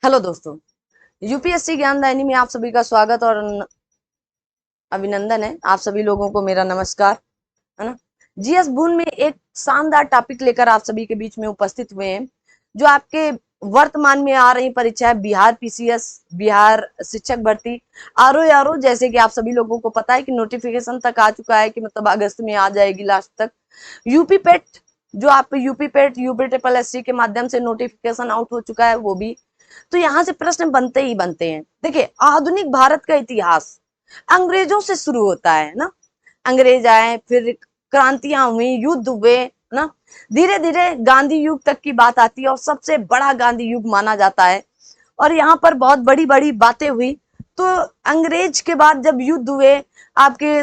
Hello दोस्तों, UPSC ज्ञानदायिनी में आप सभी का स्वागत और अभिनंदन है। आप सभी लोगों को मेरा नमस्कार, है ना। जीएस बून में एक शानदार टॉपिक लेकर आप सभी के बीच में उपस्थित हुए हैं, जो आपके वर्तमान में आ रही परीक्षा है, बिहार पीसीएस, बिहार शिक्षक भर्ती, आरओ जैसे कि आप सभी लोगों को पता है कि नोटिफिकेशन तक आ चुका है कि मतलब अगस्त में आ जाएगी लास्ट तक। यूपी पेट, जो आप यूपी पेट यूपी ट्रिपल एससी के माध्यम से नोटिफिकेशन आउट हो चुका है, वो भी। तो यहाँ से प्रश्न बनते ही बनते हैं। देखिए, आधुनिक भारत का इतिहास अंग्रेजों से शुरू होता है ना। अंग्रेज आए, फिर क्रांतियां हुई, युद्ध हुए ना, धीरे धीरे गांधी युग तक की बात आती है और सबसे बड़ा गांधी युग माना जाता है। और यहाँ पर बहुत बड़ी बड़ी बातें हुई। तो अंग्रेज के बाद जब युद्ध हुए, आपके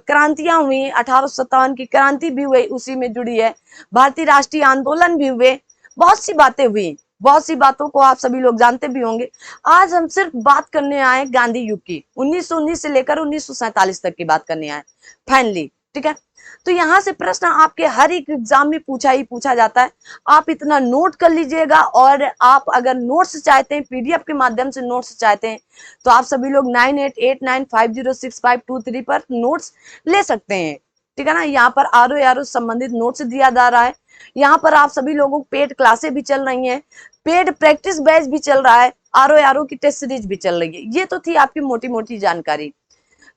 क्रांतियां हुई, 1857 की क्रांति भी हुई, उसी में जुड़ी है। भारतीय राष्ट्रीय आंदोलन भी हुए, बहुत सी बातें हुई, बहुत सी बातों को आप सभी लोग जानते भी होंगे। आज हम सिर्फ बात करने आए गांधी युग की, 1919 से लेकर 1947 तक की बात करने आए फाइनली, ठीक है। तो यहाँ से प्रश्न आपके हर एक एग्जाम में पूछा ही पूछा जाता है। आप इतना नोट कर लीजिएगा, और आप अगर नोट्स चाहते हैं, पीडीएफ के माध्यम से नोट्स चाहते हैं, तो आप सभी लोग 9889506523 पर नोट्स ले सकते हैं, ठीक है ना। यहाँ पर आरओ संबंधित नोट्स दिया जा रहा है। यहाँ पर आप सभी लोगों को पेड क्लासें भी चल रही हैं, पेड प्रैक्टिस बैच भी चल रहा है, आरओ की टेस्ट सीरीज भी चल रही है। ये तो थी आपकी मोटी मोटी जानकारी।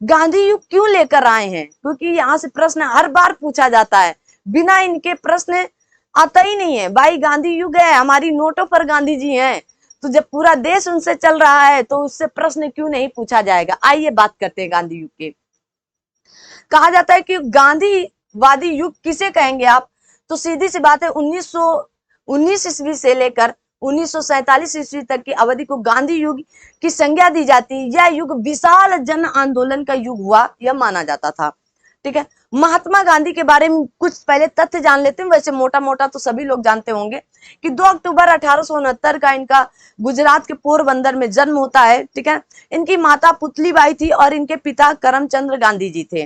गांधी युग क्यों लेकर आए हैं, क्योंकि यहाँ से प्रश्न हर बार पूछा जाता है, बिना इनके प्रश्न आता ही नहीं है। भाई गांधी युग है, हमारी नोटों पर गांधी जी हैं, तो जब पूरा देश उनसे चल रहा है तो उससे प्रश्न क्यों नहीं पूछा जाएगा। आइए बात करते हैं गांधी युग के। कहा जाता है कि गांधीवादी युग किसे कहेंगे आप, तो सीधी सी बात है, 1919 ईस्वी से लेकर 1947 ईस्वी तक की अवधि को गांधी युग की संज्ञा दी जाती है। यह युग विशाल जन आंदोलन का युग हुआ, यह माना जाता था, ठीक है। महात्मा गांधी के बारे में कुछ पहले तथ्य जान लेते हैं। वैसे मोटा मोटा तो सभी लोग जानते होंगे कि 2 अक्टूबर 1869 का इनका गुजरात के पोरबंदर में जन्म होता है, ठीक है। इनकी माता पुतलीबाई थी और इनके पिता करमचंद गांधी जी थे,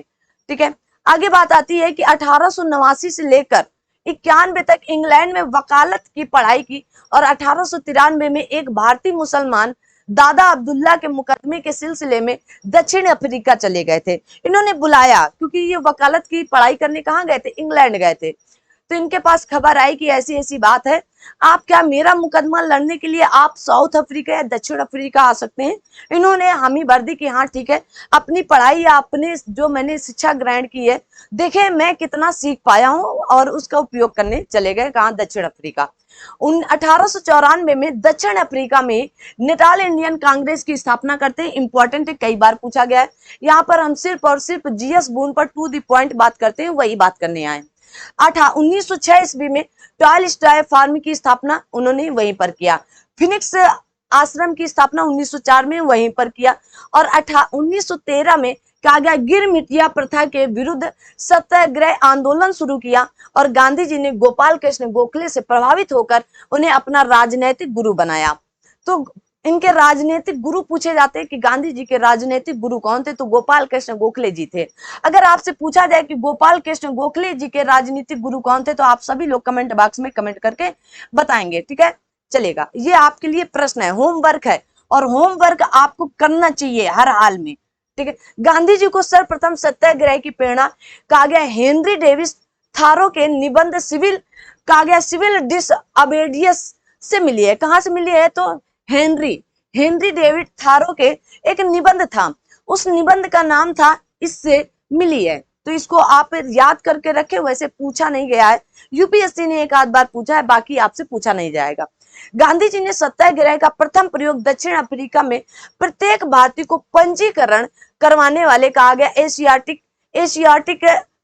ठीक है। आगे बात आती है कि 1889 से लेकर 91 तक इंग्लैंड में वकालत की पढ़ाई की, और 1893 में एक भारतीय मुसलमान दादा अब्दुल्ला के मुकदमे के सिलसिले में दक्षिण अफ्रीका चले गए थे। इन्होंने बुलाया, क्योंकि ये वकालत की पढ़ाई करने कहाँ गए थे, इंग्लैंड गए थे। तो इनके पास खबर आई कि ऐसी ऐसी बात है, आप क्या मेरा मुकदमा लड़ने के लिए आप साउथ अफ्रीका या दक्षिण अफ्रीका आ सकते हैं। इन्होंने हामी भर दी कि हाँ ठीक है, अपनी पढ़ाई या अपने जो मैंने शिक्षा ग्रहण की है, देखे मैं कितना सीख पाया हूं, और उसका उपयोग करने चले गए कहाँ, दक्षिण अफ्रीका। 1894 में दक्षिण अफ्रीका में नेटाल इंडियन कांग्रेस की स्थापना करते हैं। इंपॉर्टेंट है, कई बार पूछा गया है। यहाँ पर हम सिर्फ और सिर्फ जीएस बून पर टू द पॉइंट बात करते हैं, वही बात करने आए। 1906 ईस्वी में टॉयल स्टाय फार्म की स्थापना उन्होंने वहीं पर किया। फिनिक्स आश्रम की स्थापना 1904 में वहीं पर किया, और 1913 में कहा गया गिरमिटिया प्रथा के विरुद्ध सत्याग्रह आंदोलन शुरू किया, और गांधी जी ने गोपाल कृष्ण गोखले से प्रभावित होकर उन्हें अपना राजनीतिक गुरु बनाया। तो इनके राजनीतिक गुरु पूछे जाते हैं कि गांधी जी के राजनीतिक गुरु कौन थे, तो गोपाल कृष्ण गोखले जी थे। अगर आपसे पूछा जाए कि गोपाल कृष्ण गोखले जी के राजनीतिक गुरु कौन थे, तो आप सभी लोग कमेंट बॉक्स में कमेंट करके बताएंगे, ठीक है। चलेगा, ये आपके लिए प्रश्न है, होमवर्क है, और होमवर्क आपको करना चाहिए हर हाल में, ठीक है। गांधी जी को सर्वप्रथम सत्याग्रह की प्रेरणा कहा गया हेनरी डेविस थारो के निबंध सिविल, कहा गया सिविल डिसअबेडियंस से मिली है। कहां से मिली है, तो हेनरी डेविड थारो के एक निबंध था, उस निबंध का नाम था इससे मिली है। तो इसको आप याद करके रखे, वैसे पूछा नहीं गया है, यूपीएससी ने एक आध बार पूछा है, बाकी आपसे पूछा नहीं जाएगा। गांधी जी ने सत्याग्रह का प्रथम प्रयोग दक्षिण अफ्रीका में प्रत्येक भारतीय को पंजीकरण करवाने वाले कहा गया एशियाटिक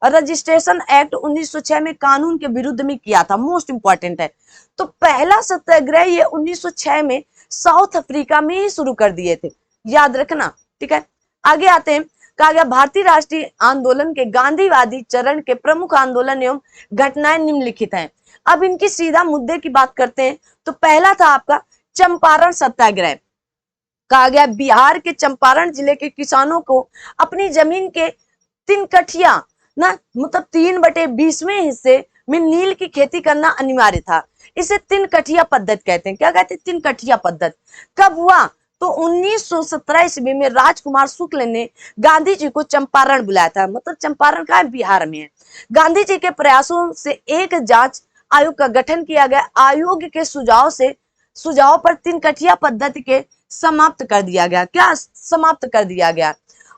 रजिस्ट्रेशन एक्ट 1906 में कानून के विरुद्ध में किया था। मोस्ट इंपॉर्टेंट है। तो पहला सत्याग्रह ये 1906 में साउथ अफ्रीका में ही शुरू कर दिए थे, याद रखना, ठीक है। आगे आते हैं, कहा गया भारतीय राष्ट्रीय आंदोलन के गांधीवादी चरण के प्रमुख आंदोलन एवं घटनाएं निम्नलिखित हैं। अब इनकी सीधा मुद्दे की बात करते हैं। तो पहला था आपका चंपारण सत्याग्रह। कहा गया बिहार के चंपारण जिले के किसानों को अपनी जमीन के 3 कठिया ना, मतलब 3/20 हिस्से में नील की खेती करना अनिवार्य था। इसे तीन कठिया पद्धति कहते हैं। क्या कहते हैं? तीन कठिया पद्धति। कब हुआ? तो 1917 ईस्वी में राजकुमार शुक्ल ने गांधी जी को चंपारण बुलाया था। मतलब चंपारण का बिहार में है। गांधी जी के प्रयासों से एक जांच आयोग का गठन किया गया। आयोग के सुझाव पर तीन कठिया पद्धति के समाप्त कर दिया गया। क्या समाप्त कर दिया गया?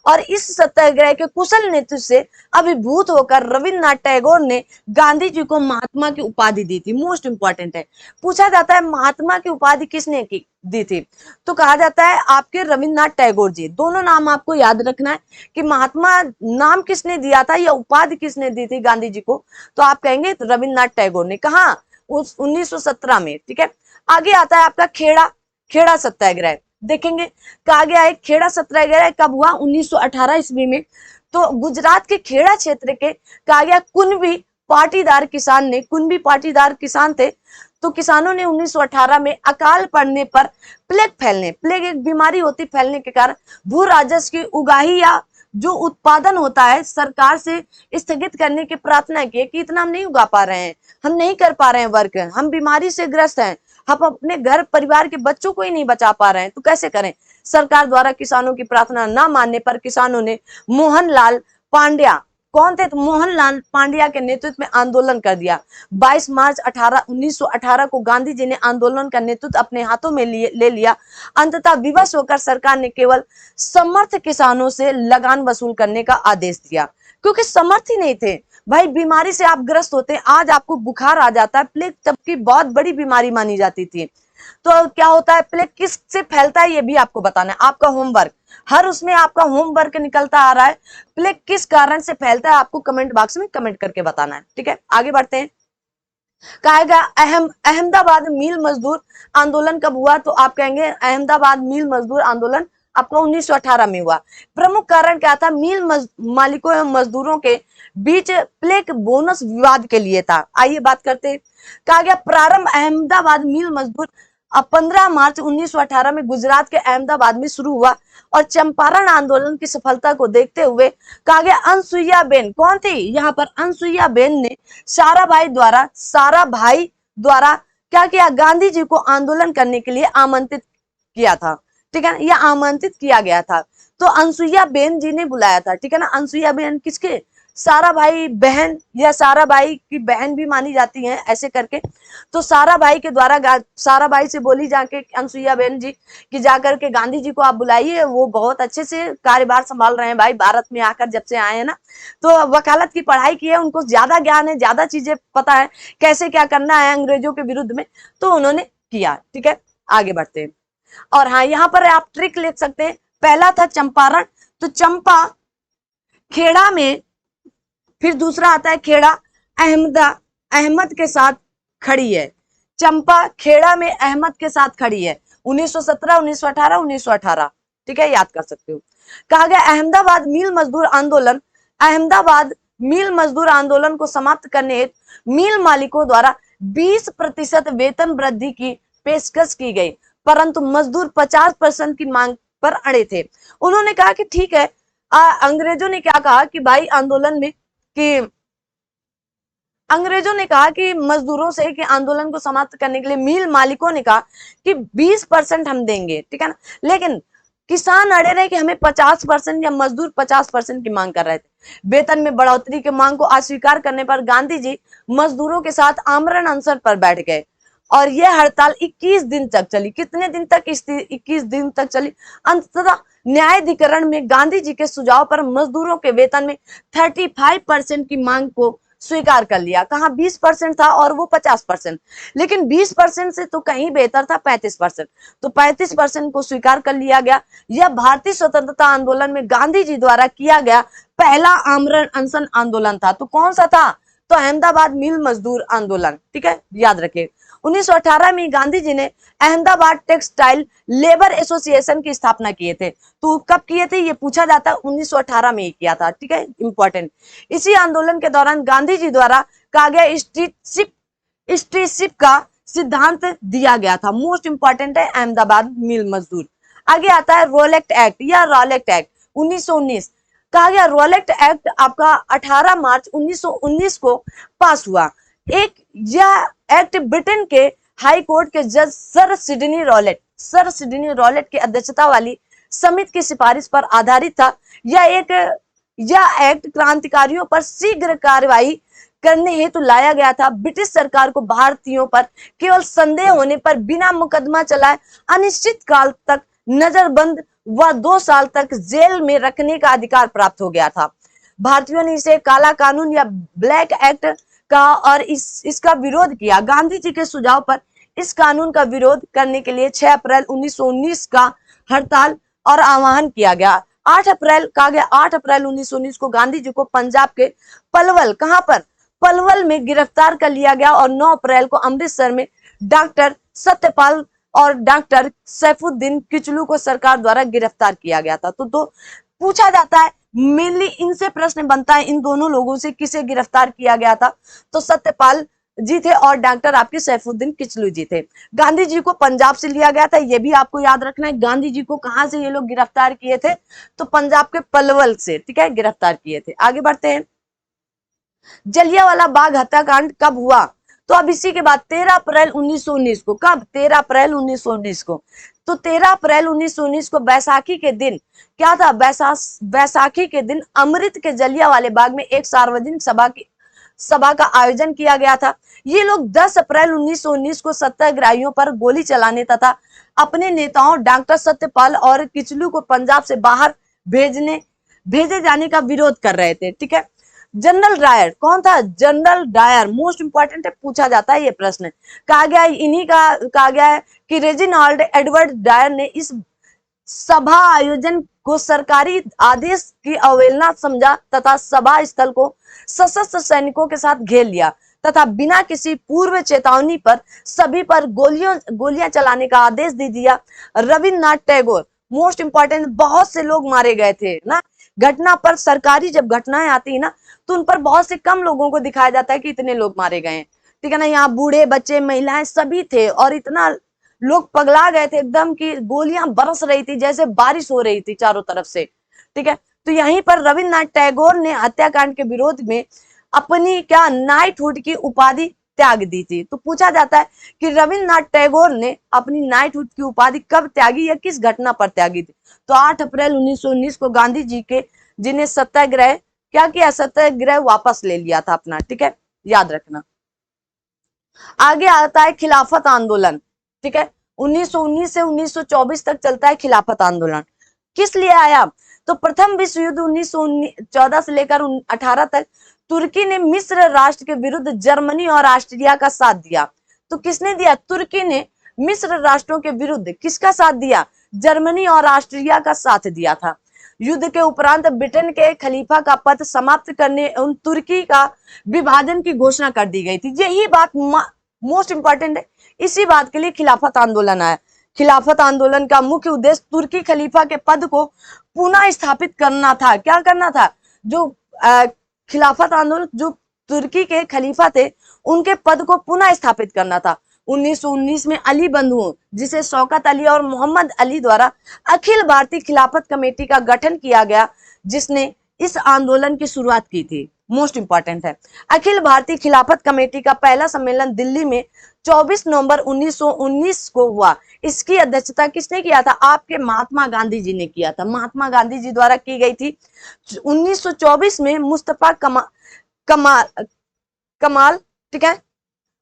और इस सत्याग्रह के कुशल नेतृत्व से अभिभूत होकर रविन्द्रनाथ टैगोर ने गांधी जी को महात्मा की उपाधि दी थी। मोस्ट इंपॉर्टेंट है, पूछा जाता है महात्मा की उपाधि किसने दी थी? तो कहा जाता है आपके रविन्द्रनाथ टैगोर जी। दोनों नाम आपको याद रखना है कि महात्मा नाम किसने दिया था या उपाधि किसने दी थी गांधी जी को, तो आप कहेंगे रविन्द्रनाथ टैगोर ने। कहा? उस 1917 में। ठीक है, आगे आता है आपका खेड़ा सत्याग्रह। देखेंगे कहा गया है खेड़ा सत्याग्रह कब हुआ? 1918 ईस्वी में। तो गुजरात के खेड़ा क्षेत्र के कहा गया कुणबी पाटीदार किसान थे। तो किसानों ने 1918 में अकाल पड़ने पर प्लेग एक बीमारी होती फैलने के कारण भू राजस्व की उगाही या जो उत्पादन होता है सरकार से स्थगित करने की प्रार्थना की कि इतना हम नहीं उगा पा रहे हैं, हम नहीं कर पा रहे हैं वर्क, हम बीमारी से ग्रस्त हैं, हम अपने घर परिवार के बच्चों को ही नहीं बचा पा रहे हैं, तो कैसे करें? सरकार द्वारा किसानों की प्रार्थना न मानने पर किसानों ने मोहनलाल पांड्या, कौन थे? तो मोहनलाल पांड्या के नेतृत्व में आंदोलन कर दिया। 22 मार्च 1918 को गांधी जी ने आंदोलन का नेतृत्व अपने हाथों में ले लिया। अंततः विवश होकर सरकार ने केवल समर्थ किसानों से लगान वसूल करने का आदेश दिया, क्योंकि समर्थ ही नहीं थे भाई। बीमारी से आप ग्रस्त होते हैं, आज आपको बुखार आ जाता है। प्लेग तब की बहुत बड़ी बीमारी मानी जाती थी। तो क्या होता है, प्लेग किससे फैलता है ये भी आपको बताना है। आपका होमवर्क, हर उसमें आपका होमवर्क निकलता आ रहा है। प्लेग किस कारण से फैलता है आपको कमेंट बॉक्स में कमेंट करके बताना है। ठीक है, आगे बढ़ते हैं। कहेगा अहमदाबाद मिल मजदूर आंदोलन कब हुआ? तो आप कहेंगे अहमदाबाद मिल मजदूर आंदोलन आपका 1918 में हुआ। प्रमुख कारण क्या था? मिल मालिकों एवं मजदूरों के बीच प्लेग बोनस विवाद के लिए था। आइए बात करते हैं। कहा गया प्रारंभ अहमदाबाद मिल मजदूर 15 मार्च 1918 में गुजरात के अहमदाबाद में शुरू हुआ और चंपारण आंदोलन की सफलता को देखते हुए कहा गया अनसुईया बेन, कौन थी यहाँ पर? अनसुईया बेन ने साराभाई द्वारा क्या किया? गांधी जी को आंदोलन करने के लिए आमंत्रित किया था। ठीक है ना, यह आमंत्रित किया गया था। तो अनसुईया बेन जी ने बुलाया था। ठीक है ना, अनसुईया बेन किसके? साराभाई बहन या साराभाई की बहन भी मानी जाती हैं ऐसे करके। तो साराभाई के द्वारा साराभाई से बोली जाके अनसुईया बेन जी कि जाकर के गांधी जी को आप बुलाइए, वो बहुत अच्छे से कार्यभार संभाल रहे हैं भाई, भारत में आकर जब से आए हैं ना, तो वकालत की पढ़ाई की है, उनको ज्यादा ज्ञान है, ज्यादा चीजें पता है कैसे क्या करना है अंग्रेजों के विरुद्ध में, तो उन्होंने किया। ठीक है, आगे बढ़ते हैं। और हाँ, यहाँ पर आप ट्रिक लिख सकते हैं। पहला था चंपारण, तो चंपा खेड़ा में, फिर दूसरा आता है खेड़ा अहमद के साथ खड़ी है। चंपा खेड़ा में अहमद के साथ खड़ी है। 1917, 1918, 1918। ठीक है, याद कर सकते हो। कहा गया अहमदाबाद मिल मजदूर आंदोलन को समाप्त करने हेतु मिल मालिकों द्वारा 20% वेतन वृद्धि की पेशकश की गई, परंतु मजदूर 50% की मांग पर अड़े थे। उन्होंने कहा कि ठीक है, अंग्रेजों ने क्या कहा कि भाई आंदोलन में कि अंग्रेजों ने कहा कि मजदूरों से कि आंदोलन को समाप्त करने के लिए मिल मालिकों ने कहा कि 20% हम देंगे। ठीक है ना, लेकिन किसान अड़े रहे कि हमें 50% या मजदूर 50% की मांग कर रहे थे। वेतन में बढ़ोतरी की मांग को अस्वीकार करने पर गांधी जी मजदूरों के साथ आमरण अनशन पर बैठ गए और यह हड़ताल 21 दिन तक चली। कितने दिन तक? 21 दिन तक चली। अंततः न्यायाधिकरण में गांधी जी के सुझाव पर मजदूरों के वेतन में 35% की मांग को स्वीकार कर लिया। कहा 20% था और वो 50%, लेकिन 20% से तो कहीं बेहतर था 35%, तो 35% को स्वीकार कर लिया गया। यह भारतीय स्वतंत्रता आंदोलन में गांधी जी द्वारा किया गया पहला आमरण अनशन आंदोलन था। तो कौन सा था? तो अहमदाबाद मिल मजदूर आंदोलन। ठीक है, याद रखिए। 1918 में गांधी जी ने अहमदाबाद टेक्सटाइल लेबर एसोसिएशन की स्थापना किए थे। तो कब किए थे ये पूछा जाता है, 1918 में ही किया था। ठीक है, इंपॉर्टेंट। इसी आंदोलन के दौरान गांधी जी द्वारा कहा गया स्ट्रीटशिप का सिद्धांत दिया गया था। मोस्ट इंपॉर्टेंट है अहमदाबाद मिल मजदूर। आगे आता है रोलेक्ट एक्ट या रॉलेक्ट एक्ट 1919। कहा गया रोलेक्ट एक्ट आपका 18 मार्च 1919 को पास हुआ। यह एक्ट ब्रिटेन के हाई कोर्ट के जज सर सिडनी रॉलेट की अध्यक्षता वाली समिति की सिफारिश पर आधारित था। यह एक्ट क्रांतिकारियों पर शीघ्र कार्रवाई करने हेतु लाया गया था। ब्रिटिश सरकार को भारतीयों पर केवल संदेह होने पर बिना मुकदमा चलाए अनिश्चित काल तक नजरबंद व 2 साल तक जेल में रखने का अधिकार प्राप्त हो गया था। भारतीयों ने इसे काला कानून या ब्लैक एक्ट कहा और इसका विरोध किया। गांधी जी के सुझाव पर इस कानून का विरोध करने के लिए 6 अप्रैल 1919 का हड़ताल और आह्वान किया गया। 8 अप्रैल 1919 को गांधी जी को पंजाब के पलवल में गिरफ्तार कर लिया गया और 9 अप्रैल को अमृतसर में डॉक्टर सत्यपाल और डॉक्टर सैफुद्दीन किचलू को सरकार द्वारा गिरफ्तार किया गया था। तो पूछा जाता है, मेनली इनसे प्रश्न बनता है, इन दोनों लोगों से किसे गिरफ्तार किया गया था? तो सत्यपाल जी थे और डॉक्टर आपके सैफुद्दीन किचलू जी थे। गांधी जी को पंजाब से लिया गया था, ये भी आपको याद रखना है। गांधी जी को कहां से ये लोग गिरफ्तार किए थे? तो पंजाब के पलवल से, ठीक है, गिरफ्तार किए थे। आगे बढ़ते हैं। जलियांवाला बाग हत्याकांड कब हुआ? तो अब इसी के बाद 13 अप्रैल 1919 को, कब? 13 अप्रैल 1919 को। तो 13 अप्रैल 1919 को बैसाखी के दिन क्या था? बैसाखी के दिन अमृत के जलियांवाले बाग में एक सार्वजनिक सभा का आयोजन किया गया था। ये लोग 10 अप्रैल 1919 को सत्याग्रहियों पर गोली चलाने तथा अपने नेताओं डॉक्टर सत्यपाल और किचलू को पंजाब से बाहर भेजे जाने का विरोध कर रहे थे, ठीक है। जनरल डायर कौन था? जनरल डायर, मोस्ट इंपॉर्टेंट है, पूछा जाता है ये प्रश्न। कहा गया है कि रेजिनाल्ड एडवर्ड डायर ने इस सभा आयोजन को सरकारी आदेश की अवहेलना समझा तथा सभा स्थल को सशस्त्र सैनिकों के साथ घेर लिया तथा बिना किसी पूर्व चेतावनी पर सभी पर गोलियां चलाने का आदेश दे दिया। रविन्द्रनाथ टैगोर, मोस्ट इंपॉर्टेंट, बहुत से लोग मारे गए थे ना घटना पर। सरकारी जब घटनाएं आती है ना तो उन पर बहुत से कम लोगों को दिखाया जाता है कि इतने लोग मारे गए हैं, ठीक है ना। यहाँ बूढ़े, बच्चे, महिलाएं सभी थे और इतना लोग पगला गए थे एकदम कि गोलियां बरस रही थी, जैसे बारिश हो रही थी चारों तरफ से, ठीक है। तो यहीं पर रविन्द्रनाथ टैगोर ने हत्याकांड के विरोध में अपनी क्या नाइटहुड की उपाधि त्याग दी थी। तो पूछा जाता है कि रविन्द्रनाथ टैगोर ने अपनी नाइटहुड की उपाधि कब त्यागी या किस घटना पर त्यागी थी? तो 8 अप्रैल 1919 को गांधी जी के जिन्हें सत्याग्रह क्या किया? सत्याग्रह वापस ले लिया था अपना, ठीक है, याद रखना। आगे आता है खिलाफत आंदोलन, ठीक है। 1919 से 1924 तक चलता है खिलाफत आंदोलन। किस लिए आया? तो प्रथम विश्व युद्ध 1914 से लेकर 18 तक तुर्की ने मिस्र राष्ट्र के विरुद्ध जर्मनी और ऑस्ट्रिया का साथ दिया। तो किसने दिया? तुर्की ने मिस्र राष्ट्रों के विरुद्ध किसका साथ दिया? जर्मनी और ऑस्ट्रिया का साथ दिया था। युद्ध के उपरांत ब्रिटेन के खलीफा का पद समाप्त करने एवं तुर्की का विभाजन की घोषणा कर दी गई थी। यही बात मोस्ट इंपॉर्टेंट है, इसी बात के लिए खिलाफत आंदोलन आया। खिलाफत आंदोलन का मुख्य उद्देश्य तुर्की खलीफा के पद को पुनः स्थापित करना था। क्या करना था? जो खिलाफत आंदोलन, जो तुर्की के खलीफा थे उनके पद को पुनः स्थापित करना था। 1919 में अली बंधुओं, जिसे शौकत अली और मोहम्मद अली द्वारा अखिल भारतीय खिलाफत कमेटी का गठन किया गया, जिसने इस आंदोलन की शुरुआत की थी। मोस्ट इंपॉर्टेंट है। अखिल भारतीय खिलाफत कमेटी का पहला सम्मेलन दिल्ली में 24 नवंबर 1919 को हुआ। इसकी अध्यक्षता किसने किया था? आपके महात्मा गांधी जी ने किया था, महात्मा गांधी जी द्वारा की गई थी। 1924 में मुस्तफा कमाल, ठीक है,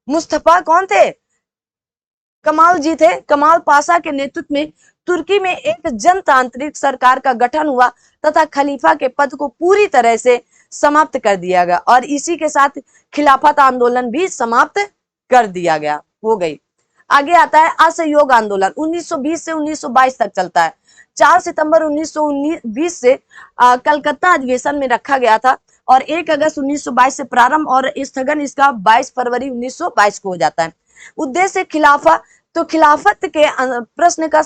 मुस्तफा कौन थे? कमाल जी थे। कमाल पाशा के नेतृत्व में तुर्की में एक जनतांत्रिक सरकार का गठन हुआ तथा खलीफा के पद को पूरी तरह से समाप्त कर दिया गया और इसी के साथ खिलाफत आंदोलन भी समाप्त कर दिया गया, हो गई। आगे आता है असहयोग आंदोलन। 1920 से 1922 तक चलता है। 4 सितंबर 1920 से कलकत्ता अधिवेशन में रखा गया था और 1 अगस्त 1922 से प्रारंभ और स्थगन इसका 22 फरवरी 1922 को हो जाता है। उद्देश्य खिलाफत के प्रश्न का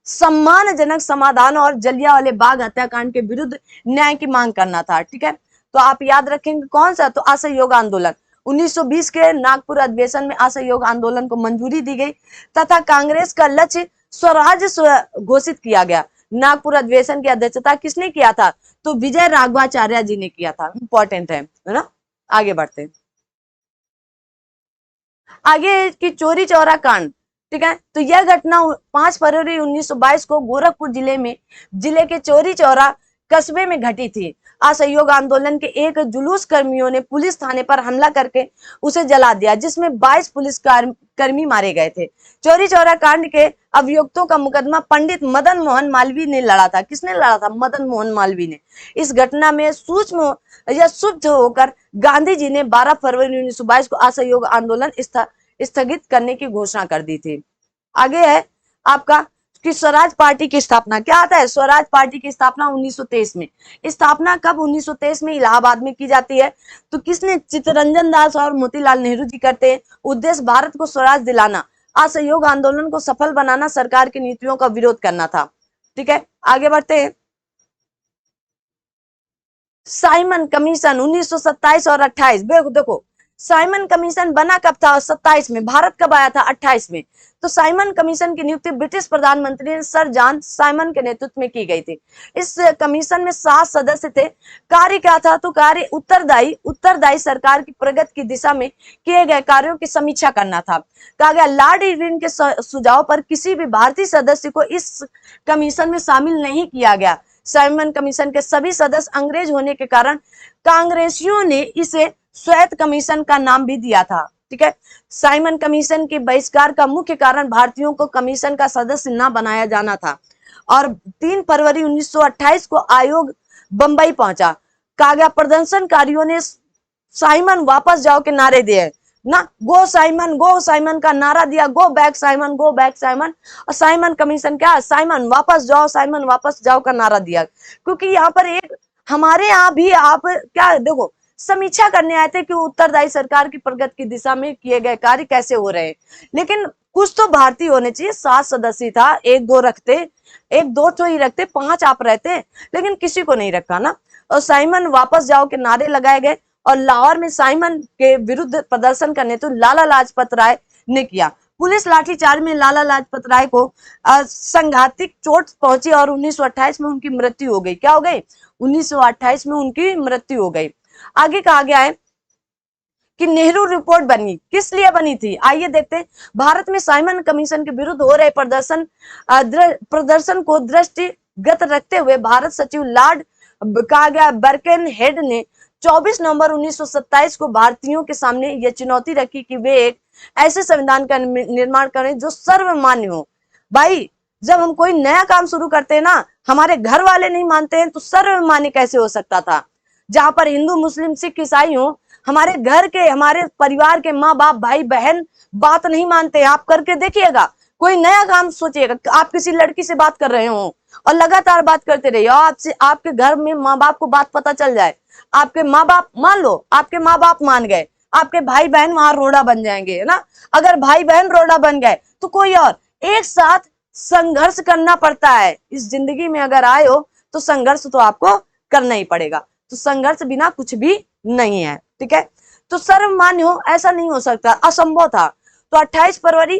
सम्मानजनक समाधान और जलियांवाले बाग हत्याकांड के विरुद्ध न्याय की मांग करना था, ठीक है। तो आप याद रखेंगे कौन सा? तो असहयोग आंदोलन। 1920 के नागपुर अधिवेशन में असहयोग आंदोलन को मंजूरी दी गई तथा कांग्रेस का लक्ष्य स्वराज्य घोषित किया गया। नागपुर अधिवेशन की अध्यक्षता किसने किया था? तो विजय राघवाचार्य जी ने किया था। इंपॉर्टेंट है ना। आगे बढ़ते हैं। आगे की चोरी चौरा कांड, ठीक है, तो यह घटना 5 फरवरी 1922 को गोरखपुर जिले के चोरी चौरा कस्बे में घटी थी। असहयोग आंदोलन के एक जुलूस कर्मियों ने पुलिस थाने पर हमला करके उसे जला दिया, जिसमें 22 पुलिस कर्मी मारे गए थे। चोरी चौरा कांड के अभियुक्तों का मुकदमा पंडित मदन मोहन मालवीय ने लड़ा था। किसने लड़ा था? मदन मोहन मालवीय ने। इस घटना में सूक्ष्म या शुद्ध होकर गांधी जी ने 12 फरवरी 1922 को असहयोग आंदोलन स्थगित करने की घोषणा कर दी थी। आगे है आपका कि स्वराज पार्टी की स्थापना। क्या आता है? स्वराज पार्टी की स्थापना 1923 में। स्थापना कब 1923 में इलाहाबाद में की जाती है? तो किसने? चित्तरंजन दास और मोतीलाल नेहरू जी करते हैं। उद्देश्य भारत को स्वराज दिलाना, असहयोग आंदोलन को सफल बनाना, सरकार की नीतियों का विरोध करना था। ठीक है, आगे बढ़ते हैं। साइमन कमीशन 1927 और 28। देखो साइमन कमीशन बना कब था? 27 में। भारत कब आया था? 28 में। तो साइमन कमीशन की नियुक्ति ब्रिटिश प्रधानमंत्री सर जॉन साइमन के नेतृत्व में की गई थी। इस कमीशन में 7 सदस्य थे। कार्य क्या था? तो कार्य उत्तरदायी सरकार की प्रगति की दिशा में किए गए कार्यों की समीक्षा करना था। कहा गया लॉर्ड इरविन के सुझाव पर किसी भी भारतीय सदस्य को इस कमीशन में शामिल नहीं किया गया। साइमन कमीशन के सभी सदस्य अंग्रेज होने के कारण कांग्रेसियों ने इसे श्वेत कमीशन का नाम भी दिया था। ठीक है, साइमन कमीशन के बहिष्कार का मुख्य कारण भारतीयों को कमीशन का सदस्य न बनाया जाना था। और 3 फरवरी 1928 को आयोग बंबई पहुंचा। कहा गया प्रदर्शनकारियों ने साइमन वापस जाओ के नारे दिए ना, गो साइमन का नारा दिया, go back Simon, go back Simon. और साइमन कमीशन क्या? साइमन वापस जाओ का नारा दिया। क्योंकि यहाँ पर एक हमारे यहाँ भी आप क्या देखो समीक्षा करने आए थे कि उत्तरदायी सरकार की प्रगति की दिशा में किए गए कार्य कैसे हो रहे हैं, लेकिन कुछ तो भारतीय होने चाहिए। 7 सदस्य था, एक दो तो ही रखते, 5 आप रहते, लेकिन किसी को नहीं रखा ना। और साइमन वापस जाओ के नारे लगाए गए। और लाहौर में साइमन के विरुद्ध प्रदर्शन का नेतृत्व लाला लाजपत राय ने किया। पुलिस लाठीचार्ज में लाला लाजपत राय को संघातिक चोट पहुंची और 1928 में उनकी मृत्यु हो गई। क्या हो गई? 1928 में उनकी मृत्यु हो गई। आगे कहा गया है कि नेहरू रिपोर्ट बनी। किस लिए बनी थी? आइए देखते हैं। भारत में साइमन कमीशन के विरुद्ध हो रहे प्रदर्शन को दृष्टिगत रखते हुए भारत सचिव लॉर्ड कहा गया बर्कनहेड ने 24 नवंबर 1927 को भारतीयों के सामने यह चुनौती रखी कि वे एक ऐसे संविधान का निर्माण करें जो सर्वमान्य हो। भाई जब हम कोई नया काम शुरू करते हैं ना, हमारे घर वाले नहीं मानते हैं तो सर्वमान्य कैसे हो सकता था? जहां पर हिंदू मुस्लिम सिख ईसाई हो, हमारे घर के हमारे परिवार के माँ बाप भाई बहन बात नहीं मानते। आप करके देखिएगा, कोई नया काम सोचिएगा। आप किसी लड़की से बात कर रहे हो और लगातार बात करते रहिए और आपसे आपके घर में माँ बाप को बात पता चल जाए, आपके माँ बाप मान लो, आपके माँ बाप मान गए, आपके भाई बहन वहां रोड़ा बन जाएंगे, है ना। अगर भाई बहन रोड़ा बन गए तो कोई और, एक साथ संघर्ष करना पड़ता है। इस जिंदगी में अगर आए हो तो संघर्ष तो आपको करना ही पड़ेगा। तो संघर्ष बिना कुछ भी नहीं है। ठीक है, तो सर्वमान्य हो ऐसा नहीं हो सकता, असंभव था। तो 28 फरवरी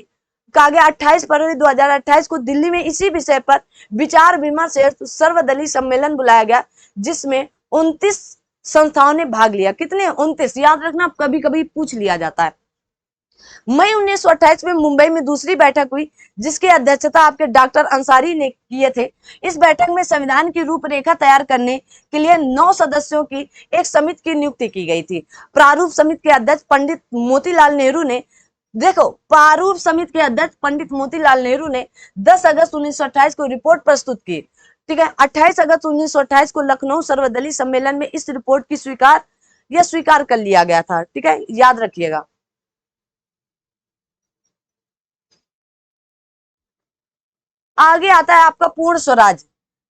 कहा गया 28 फरवरी 2028 को दिल्ली में इसी विषय पर विचार विमर्श हेतु सर्वदलीय सम्मेलन बुलाया गया, जिसमें 29 संस्थाओं ने भाग लिया। कितने? 29। याद रखना, कभी कभी पूछ लिया जाता है। मई 1928 में मुंबई में दूसरी बैठक हुई, जिसकी अध्यक्षता आपके डॉक्टर अंसारी ने किए थे। इस बैठक में संविधान की रूपरेखा तैयार करने के लिए 9 सदस्यों की एक समिति की नियुक्ति की गई थी। प्रारूप समिति के अध्यक्ष पंडित मोतीलाल नेहरू ने, देखो प्रारूप समिति के अध्यक्ष पंडित मोतीलाल नेहरू ने 10 अगस्त 1928 को रिपोर्ट प्रस्तुत की। ठीक है, 28 अगस्त 1928 को लखनऊ सर्वदलीय सम्मेलन में इस रिपोर्ट की स्वीकार कर लिया गया था। ठीक है, याद रखिएगा। आगे आता है आपका पूर्ण स्वराज।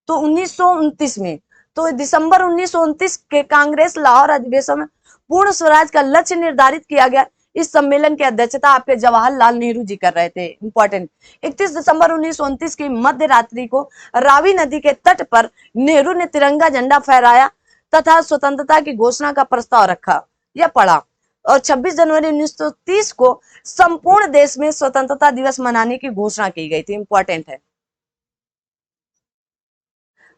तो 1929 में, तो दिसंबर 1929 के कांग्रेस लाहौर अधिवेशन में पूर्ण स्वराज का लक्ष्य निर्धारित किया गया। इस सम्मेलन की अध्यक्षता आपके जवाहरलाल नेहरू जी कर रहे थे। इंपॉर्टेंट, 31 दिसंबर 1929 की मध्य रात्रि को रावी नदी के तट पर नेहरू ने तिरंगा झंडा फहराया तथा स्वतंत्रता की घोषणा का प्रस्ताव रखा या पढ़ा। और 26 जनवरी 1930 को संपूर्ण देश में स्वतंत्रता दिवस मनाने की घोषणा की गई थी। इंपॉर्टेंट है।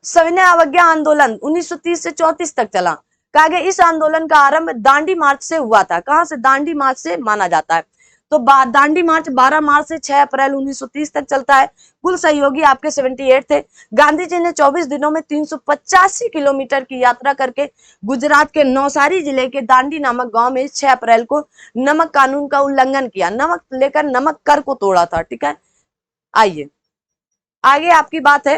सविनय अवज्ञा आंदोलन 1930 से 34 तक चला। कहा गया इस आंदोलन का आरंभ दांडी मार्च से हुआ था। कहां से? दांडी मार्च से माना जाता है। तो दांडी मार्च 12 मार्च से 6 अप्रैल 1930 तक चलता है। कुल सहयोगी आपके 78 थे। गांधी जी ने 24 दिनों में 385 किलोमीटर की यात्रा करके गुजरात के नवसारी जिले के दांडी नामक गांव में 6 अप्रैल को नमक कानून का उल्लंघन किया, नमक लेकर नमक कर को तोड़ा था। ठीक है, आइए आगे आपकी बात है।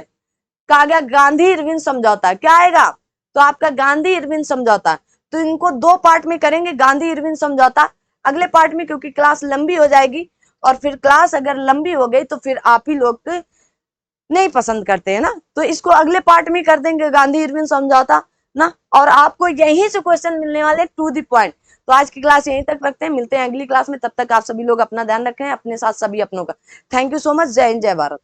कहा गया गांधी इरविन समझौता, क्या आएगा? तो आपका गांधी इरविन समझौता। तो इनको दो पार्ट में करेंगे, गांधी इरविन समझौता अगले पार्ट में, क्योंकि क्लास लंबी हो जाएगी और फिर क्लास अगर लंबी हो गई तो फिर आप ही लोग नहीं पसंद करते हैं ना, तो इसको अगले पार्ट में कर देंगे गांधी इरविन समझौता ना। और आपको यहीं से क्वेश्चन मिलने वाले टू द पॉइंट। तो आज की क्लास यहीं तक रखते हैं, मिलते हैं अगली क्लास में। तब तक आप सभी लोग अपना ध्यान रखें, अपने साथ सभी अपनों का। Thank you so much. जय हिंद, जय भारत।